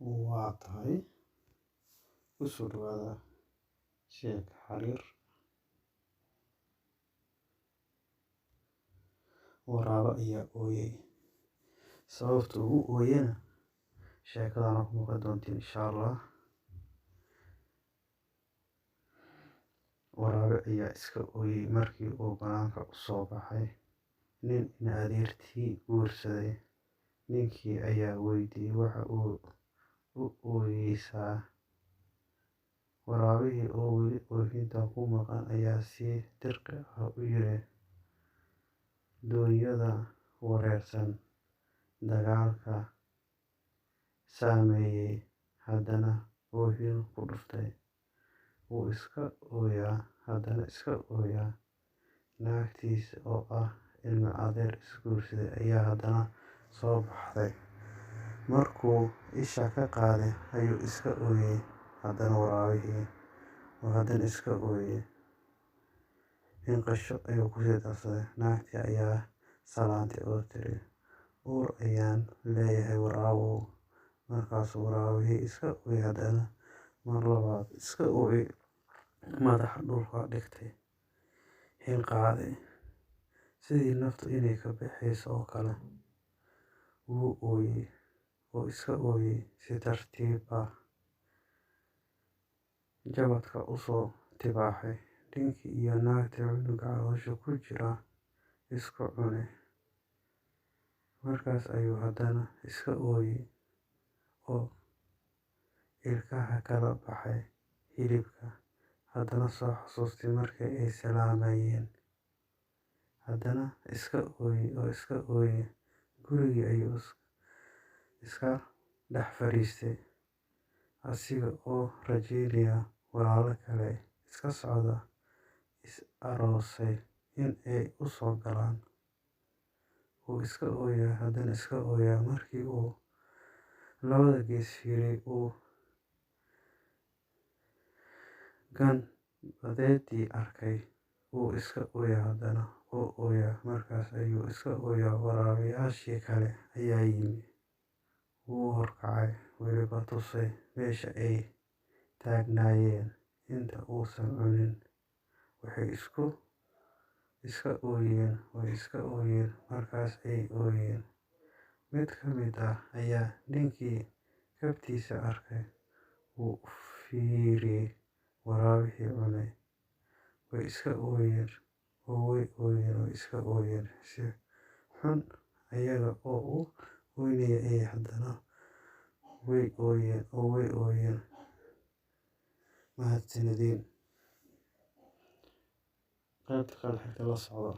waa tahay u soo dhawaada Sheekh Xariir. Waraabo ayaa ooyay. Sababta uu ooyana sheekadana ku maqli doontiin insha Allah. Waraabe ayaa iska ooyay markii uu banaanka u soo baxay nin in adeertii guursaday. Ninkii ayaa weydiiyey waxa uu u ooyeysaa. Waraabihii oo weli oohinta ku maqan ayaa si dirqi ah u yiri, doonyada wareersan, dagaalka saameeyay, haddana oohin ku dhuftay. Wuu iska ooyaa, haddana iska ooyaa. Naagtiisa oo ah ilma adeer isguursaday ayaa haddana soo baxday. Markuu isha ka qaaday ayuu iska ooyay. Haddana waraabihii oo haddana iska ooyay. Hinqasho ayuu ku sii darsaday. Naagtii ayaa salaantay oo tiri, uur ayaan leeyahay waraabow. Markaasuu waraabihii iska ooyay, haddana mar labaad iska ooyay. Madaxa dhulka dhigtay, hinqaaday sidii naftu inay ka baxayso oo kale. Wuu ooyay oo iska ooyay si tartiib ah. Jabadka u soo tibaaxay. Ninkii iyo naagtii cunuga caloosha ku jira isku cunay. Markaas ayuu haddana iska ooyay oo ilkaha kala baxay hilibka. Haddana soo xasuustay markii ay salaamayeen. Haddana iska ooyay oo iska ooyay. Gurigii ayuu iska dhex fadhiistay asiga oo rajeynaya walaalo kale iska socda is aroosay in ay u soo galaan. Wuu iska ooyaa, haddana iska ooyaa. Markii uu labada gees fiiriyay uu ganbadeedii arkay, wuu iska ooyaa, haddana wuu ooyaa. Markaas ayuu iska ooyaa. Waraabayaashii kale ayaa yimi. Wuu horkacay, weliba tusay meesha ay taagnaayeen inta uusan cunin. Waxay iska ooyeen, way iska ooyeen. Markaas ay ooyeen. Mid ka mid ah ayaa ninkii kabtiisa arkay. Wuu u fiiriyay waraabihii cunay. Way iska ooyeen oo way ooyeen, way iska ooyeen. Si xun ayaga oo u ooynaya ayay haddana way ooyeen oo way ooyeen. Mahadsanidin. Qaybta kale xigta la socda.